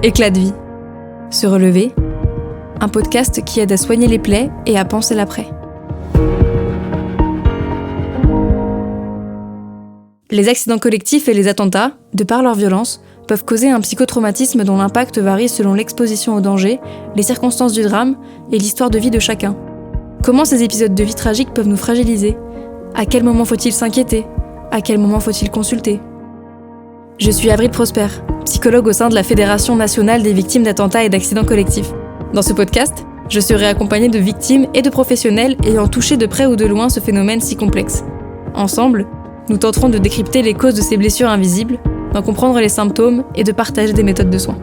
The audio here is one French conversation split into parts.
Éclat de vie. Se relever. Un podcast qui aide à soigner les plaies et à penser l'après. Les accidents collectifs et les attentats, de par leur violence, peuvent causer un psychotraumatisme dont l'impact varie selon l'exposition au danger, les circonstances du drame et l'histoire de vie de chacun. Comment ces épisodes de vie tragiques peuvent nous fragiliser ? À quel moment faut-il s'inquiéter ? À quel moment faut-il consulter ? Je suis Avril Prosper, psychologue au sein de la Fédération nationale des victimes d'attentats et d'accidents collectifs. Dans ce podcast, je serai accompagnée de victimes et de professionnels ayant touché de près ou de loin ce phénomène si complexe. Ensemble, nous tenterons de décrypter les causes de ces blessures invisibles, d'en comprendre les symptômes et de partager des méthodes de soins.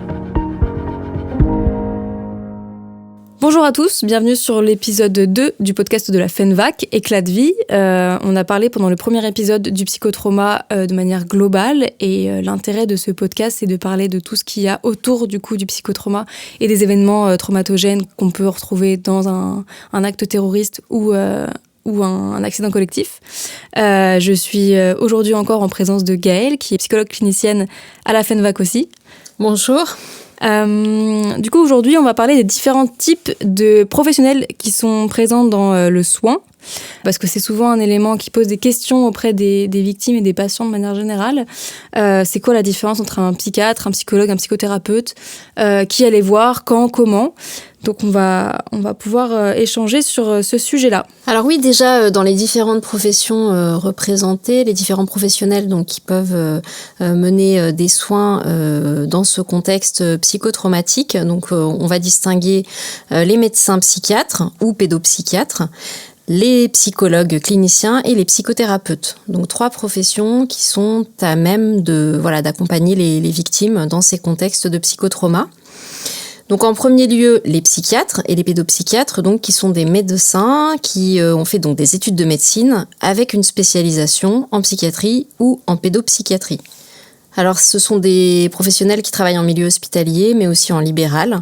Bonjour à tous, bienvenue sur l'épisode 2 du podcast de la FENVAC, Éclat de vie. On a parlé pendant le premier épisode du psychotrauma de manière globale et l'intérêt de ce podcast, c'est de parler de tout ce qu'il y a autour du psychotrauma et des événements traumatogènes qu'on peut retrouver dans un acte terroriste ou un accident collectif. Je suis aujourd'hui encore en présence de Gaëlle, qui est psychologue clinicienne à la FENVAC aussi. Bonjour. Du coup, aujourd'hui, on va parler des différents types de professionnels qui sont présents dans le soin, parce que c'est souvent un élément qui pose des questions auprès des victimes et des patients de manière générale. C'est quoi la différence entre un psychiatre, un psychologue, un psychothérapeute ? Qui aller voir, quand, comment ? Donc on va pouvoir échanger sur ce sujet-là. Alors oui, déjà dans les différentes professions représentées, les différents professionnels donc qui peuvent mener des soins dans ce contexte psychotraumatique. Donc on va distinguer les médecins psychiatres ou pédopsychiatres, les psychologues cliniciens et les psychothérapeutes. Donc 3 professions qui sont à même d'accompagner les victimes dans ces contextes de psychotrauma. Donc en premier lieu, les psychiatres et les pédopsychiatres, donc qui sont des médecins qui ont fait donc des études de médecine avec une spécialisation en psychiatrie ou en pédopsychiatrie. Alors ce sont des professionnels qui travaillent en milieu hospitalier mais aussi en libéral.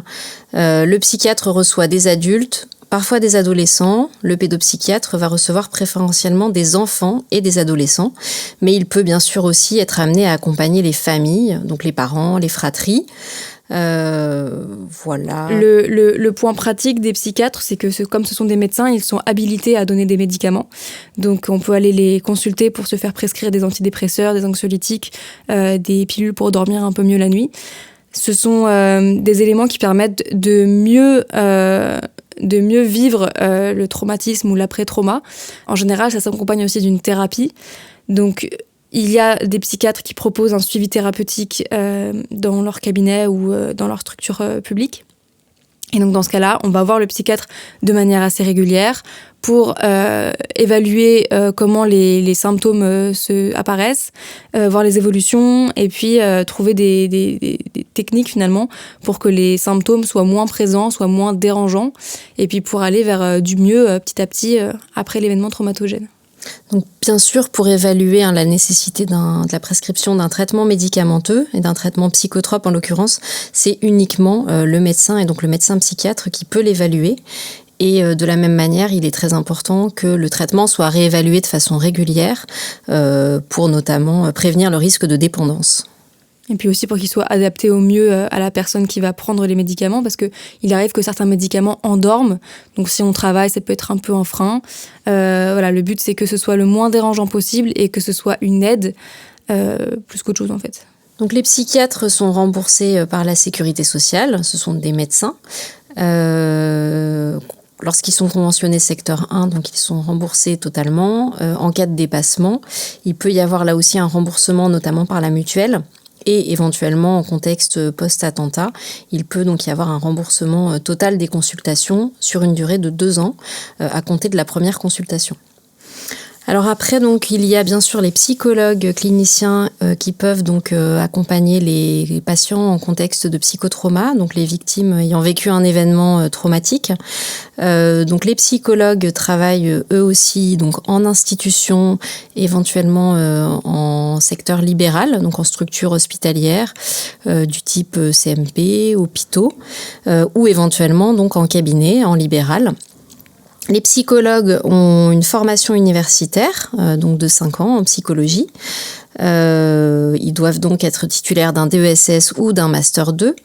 Le psychiatre reçoit des adultes, parfois des adolescents. Le pédopsychiatre va recevoir préférentiellement des enfants et des adolescents, mais il peut bien sûr aussi être amené à accompagner les familles, donc les parents, les fratries. Voilà. Le point pratique des psychiatres, c'est que comme ce sont des médecins, ils sont habilités à donner des médicaments. Donc on peut aller les consulter pour se faire prescrire des antidépresseurs, des anxiolytiques, des pilules pour dormir un peu mieux la nuit. Ce sont des éléments qui permettent de mieux vivre le traumatisme ou l'après-trauma. En général, ça s'accompagne aussi d'une thérapie. Donc il y a des psychiatres qui proposent un suivi thérapeutique dans leur cabinet ou dans leur structure publique. Et donc dans ce cas-là, on va voir le psychiatre de manière assez régulière pour évaluer comment les symptômes apparaissent, voir les évolutions et puis trouver des techniques finalement pour que les symptômes soient moins présents, soient moins dérangeants et puis pour aller vers du mieux petit à petit après l'événement traumatogène. Donc, bien sûr, pour évaluer la nécessité de la prescription d'un traitement médicamenteux et d'un traitement psychotrope en l'occurrence, c'est uniquement le médecin et donc le médecin psychiatre qui peut l'évaluer. Et de la même manière, il est très important que le traitement soit réévalué de façon régulière pour notamment prévenir le risque de dépendance. Et puis aussi pour qu'il soit adapté au mieux à la personne qui va prendre les médicaments, parce qu'il arrive que certains médicaments endorment. Donc si on travaille, ça peut être un peu un frein. Le but c'est que ce soit le moins dérangeant possible et que ce soit une aide plus qu'autre chose en fait. Donc les psychiatres sont remboursés par la sécurité sociale, ce sont des médecins. Lorsqu'ils sont conventionnés secteur 1, donc ils sont remboursés totalement. En cas de dépassement, il peut y avoir là aussi un remboursement notamment par la mutuelle. Et éventuellement, en contexte post-attentat, il peut donc y avoir un remboursement total des consultations sur une durée de 2 ans à compter de la première consultation. Alors après, donc, il y a bien sûr les psychologues cliniciens qui peuvent donc accompagner les patients en contexte de psychotrauma, donc les victimes ayant vécu un événement traumatique. Donc les psychologues travaillent eux aussi donc en institution, éventuellement en secteur libéral, donc en structure hospitalière du type CMP, hôpitaux, ou éventuellement donc en cabinet, en libéral. Les psychologues ont une formation universitaire, donc de 5 ans en psychologie. Ils doivent donc être titulaires d'un DESS ou d'un Master 2.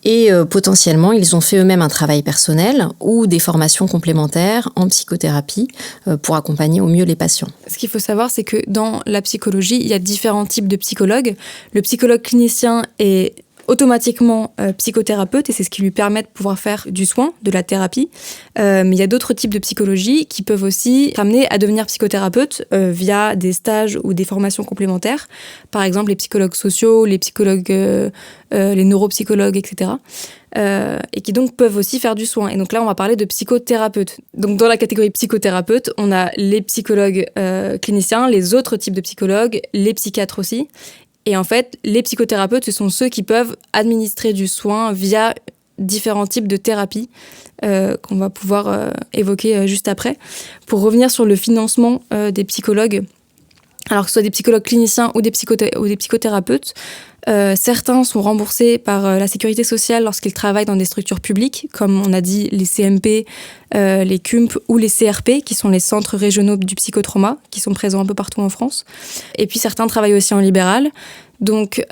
Et potentiellement, ils ont fait eux-mêmes un travail personnel ou des formations complémentaires en psychothérapie pour accompagner au mieux les patients. Ce qu'il faut savoir, c'est que dans la psychologie, il y a différents types de psychologues. Le psychologue clinicien est automatiquement psychothérapeute et c'est ce qui lui permet de pouvoir faire du soin, de la thérapie. Mais il y a d'autres types de psychologie qui peuvent aussi ramener à devenir psychothérapeute via des stages ou des formations complémentaires. Par exemple, les psychologues sociaux, les psychologues, les neuropsychologues, etc. Et qui donc peuvent aussi faire du soin. Et donc là, on va parler de psychothérapeute. Donc dans la catégorie psychothérapeute, on a les psychologues cliniciens, les autres types de psychologues, les psychiatres aussi. Et en fait, les psychothérapeutes, ce sont ceux qui peuvent administrer du soin via différents types de thérapies qu'on va pouvoir évoquer juste après. Pour revenir sur le financement des psychologues, alors que ce soit des psychologues cliniciens ou des psychothérapeutes, certains sont remboursés par la sécurité sociale lorsqu'ils travaillent dans des structures publiques, comme on a dit les CMP, les CUMP ou les CRP, qui sont les centres régionaux du psychotrauma, qui sont présents un peu partout en France. Et puis certains travaillent aussi en libéral, donc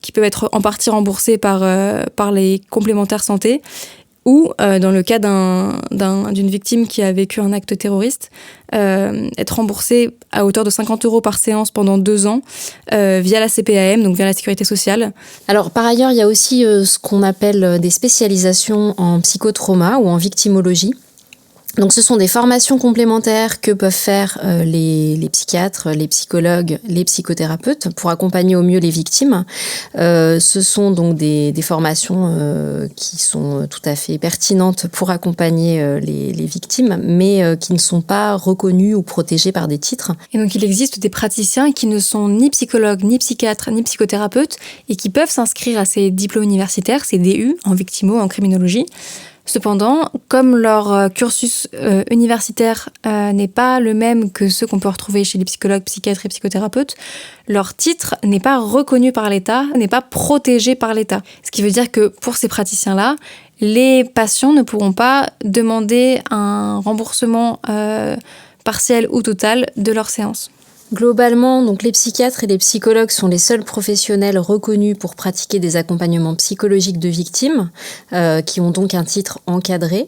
qui peuvent être en partie remboursés par les complémentaires santé, ou dans le cas d'une victime qui a vécu un acte terroriste, être remboursé à hauteur de 50 € par séance pendant 2 ans via la CPAM, donc via la sécurité sociale. Alors par ailleurs, il y a aussi ce qu'on appelle des spécialisations en psychotrauma ou en victimologie. Donc ce sont des formations complémentaires que peuvent faire les psychiatres, les psychologues, les psychothérapeutes pour accompagner au mieux les victimes. Ce sont donc des formations qui sont tout à fait pertinentes pour accompagner les victimes, mais qui ne sont pas reconnues ou protégées par des titres. Et donc il existe des praticiens qui ne sont ni psychologues, ni psychiatres, ni psychothérapeutes et qui peuvent s'inscrire à ces diplômes universitaires, ces DU, en victimo, en criminologie. Cependant, comme leur cursus universitaire n'est pas le même que ceux qu'on peut retrouver chez les psychologues, psychiatres et psychothérapeutes, leur titre n'est pas reconnu par l'État, n'est pas protégé par l'État. Ce qui veut dire que pour ces praticiens-là, les patients ne pourront pas demander un remboursement partiel ou total de leur séance. Globalement, donc les psychiatres et les psychologues sont les seuls professionnels reconnus pour pratiquer des accompagnements psychologiques de victimes, qui ont donc un titre encadré.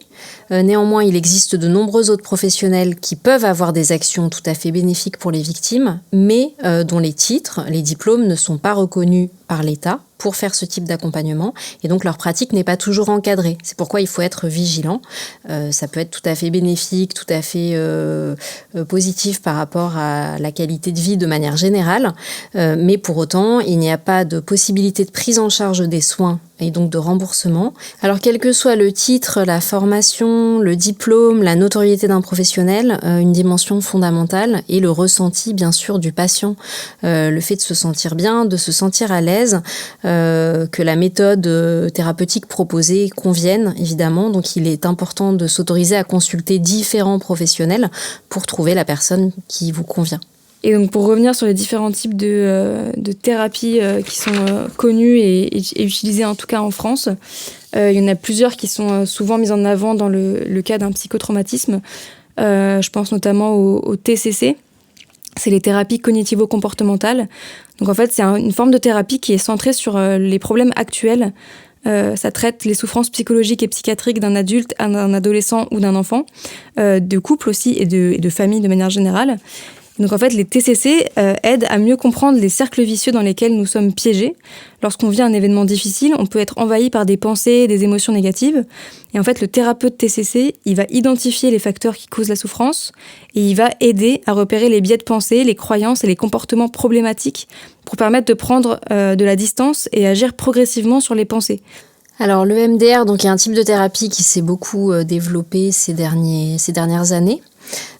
Néanmoins, il existe de nombreux autres professionnels qui peuvent avoir des actions tout à fait bénéfiques pour les victimes, mais dont les titres, les diplômes ne sont pas reconnus par l'État pour faire ce type d'accompagnement, et donc leur pratique n'est pas toujours encadrée. C'est pourquoi il faut être vigilant. Ça peut être tout à fait bénéfique, tout à fait positif par rapport à la qualité de vie de manière générale, mais pour autant, il n'y a pas de possibilité de prise en charge des soins et donc de remboursement. Alors quel que soit le titre, la formation, le diplôme, la notoriété d'un professionnel, une dimension fondamentale est le ressenti bien sûr du patient, le fait de se sentir bien, de se sentir à l'aise, que la méthode thérapeutique proposée convienne évidemment, donc il est important de s'autoriser à consulter différents professionnels pour trouver la personne qui vous convient. Et donc pour revenir sur les différents types de thérapies qui sont connues et utilisées en tout cas en France, il y en a plusieurs qui sont souvent mises en avant dans le cas d'un psychotraumatisme. Je pense notamment au TCC, c'est les thérapies cognitivo-comportementales. Donc en fait c'est une forme de thérapie qui est centrée sur les problèmes actuels. Ça traite les souffrances psychologiques et psychiatriques d'un adulte, d'un adolescent ou d'un enfant, de couple aussi et de famille de manière générale. Donc en fait, les TCC aident à mieux comprendre les cercles vicieux dans lesquels nous sommes piégés. Lorsqu'on vit un événement difficile, on peut être envahi par des pensées, des émotions négatives. Et en fait, le thérapeute TCC, il va identifier les facteurs qui causent la souffrance et il va aider à repérer les biais de pensée, les croyances et les comportements problématiques pour permettre de prendre de la distance et agir progressivement sur les pensées. Alors le MDR, donc, est un type de thérapie qui s'est beaucoup développé ces dernières années.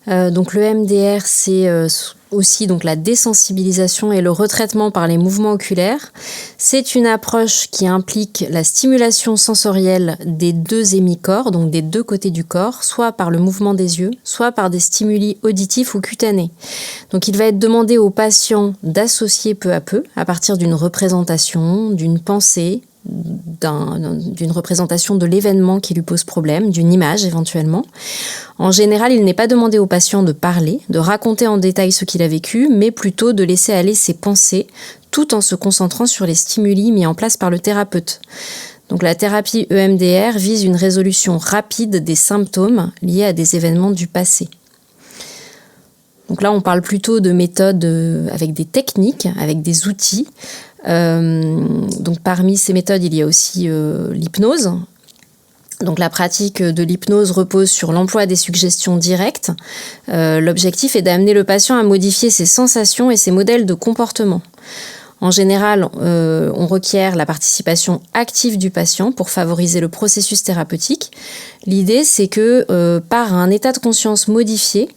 Donc le MDR, c'est aussi donc la désensibilisation et le retraitement par les mouvements oculaires. C'est une approche qui implique la stimulation sensorielle des deux hémicorps, donc des deux côtés du corps, soit par le mouvement des yeux, soit par des stimuli auditifs ou cutanés. Donc il va être demandé aux patients d'associer peu à peu, à partir d'une représentation, d'une pensée, d'une représentation de l'événement qui lui pose problème, d'une image éventuellement. En général, il n'est pas demandé au patient de parler, de raconter en détail ce qu'il a vécu, mais plutôt de laisser aller ses pensées, tout en se concentrant sur les stimuli mis en place par le thérapeute. Donc la thérapie EMDR vise une résolution rapide des symptômes liés à des événements du passé. Donc là, on parle plutôt de méthodes avec des techniques, avec des outils. Donc parmi ces méthodes, il y a aussi l'hypnose. Donc la pratique de l'hypnose repose sur l'emploi des suggestions directes. L'objectif est d'amener le patient à modifier ses sensations et ses modèles de comportement. En général, on requiert la participation active du patient pour favoriser le processus thérapeutique. L'idée, c'est que par un état de conscience modifié,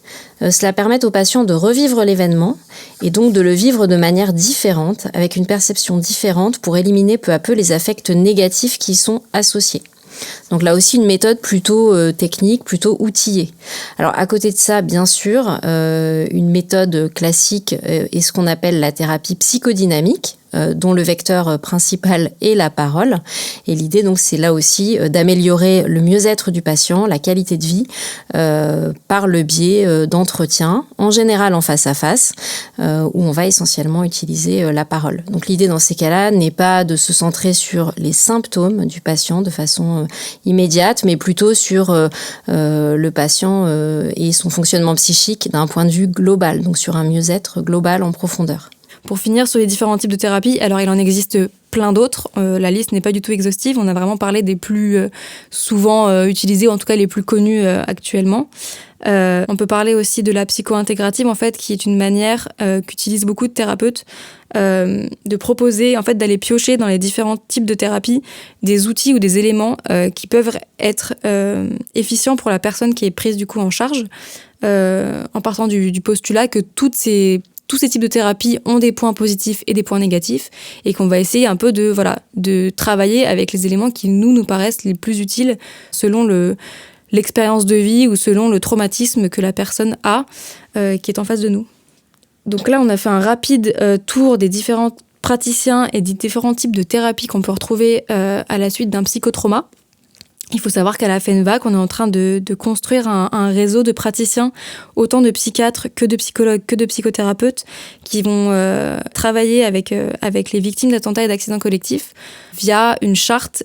cela permet au patient de revivre l'événement et donc de le vivre de manière différente, avec une perception différente pour éliminer peu à peu les affects négatifs qui y sont associés. Donc là aussi une méthode plutôt technique, plutôt outillée. Alors à côté de ça, bien sûr, une méthode classique est ce qu'on appelle la thérapie psychodynamique, dont le vecteur principal est la parole. Et l'idée, donc, c'est là aussi d'améliorer le mieux-être du patient, la qualité de vie, par le biais d'entretiens, en général en face à face, où on va essentiellement utiliser la parole. Donc l'idée dans ces cas-là n'est pas de se centrer sur les symptômes du patient de façon immédiate, mais plutôt sur le patient et son fonctionnement psychique d'un point de vue global, donc sur un mieux-être global en profondeur. Pour finir sur les différents types de thérapies, alors il en existe plein d'autres. La liste n'est pas du tout exhaustive. On a vraiment parlé des plus souvent utilisés, ou en tout cas les plus connus actuellement. On peut parler aussi de la psycho-intégrative, en fait, qui est une manière qu'utilisent beaucoup de thérapeutes de proposer, en fait, d'aller piocher dans les différents types de thérapies des outils ou des éléments qui peuvent être efficients pour la personne qui est prise du coup en charge, en partant du postulat que tous ces types de thérapies ont des points positifs et des points négatifs, et qu'on va essayer un peu de travailler avec les éléments qui nous paraissent les plus utiles selon l'expérience de vie ou selon le traumatisme que la personne a qui est en face de nous. Donc là, on a fait un rapide tour des différents praticiens et des différents types de thérapies qu'on peut retrouver à la suite d'un psychotrauma. Il faut savoir qu'à la FENVAC, on est en train de construire un réseau de praticiens, autant de psychiatres que de psychologues, que de psychothérapeutes, qui vont travailler avec les victimes d'attentats et d'accidents collectifs via une charte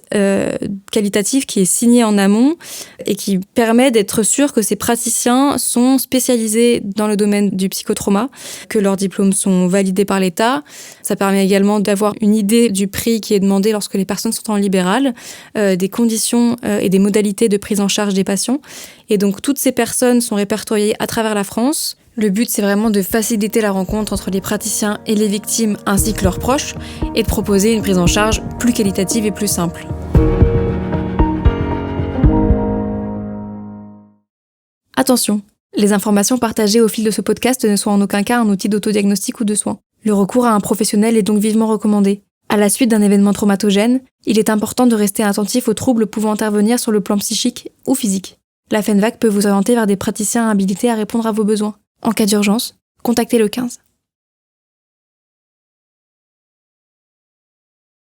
qualitative qui est signée en amont et qui permet d'être sûr que ces praticiens sont spécialisés dans le domaine du psychotrauma, que leurs diplômes sont validés par l'État. Ça permet également d'avoir une idée du prix qui est demandé lorsque les personnes sont en libéral, des conditions et des modalités de prise en charge des patients. Et donc, toutes ces personnes sont répertoriées à travers la France. Le but, c'est vraiment de faciliter la rencontre entre les praticiens et les victimes ainsi que leurs proches et de proposer une prise en charge plus qualitative et plus simple. Attention, les informations partagées au fil de ce podcast ne sont en aucun cas un outil d'autodiagnostic ou de soins. Le recours à un professionnel est donc vivement recommandé. À la suite d'un événement traumatogène, il est important de rester attentif aux troubles pouvant intervenir sur le plan psychique ou physique. La FENVAC peut vous orienter vers des praticiens habilités à répondre à vos besoins. En cas d'urgence, contactez le 15.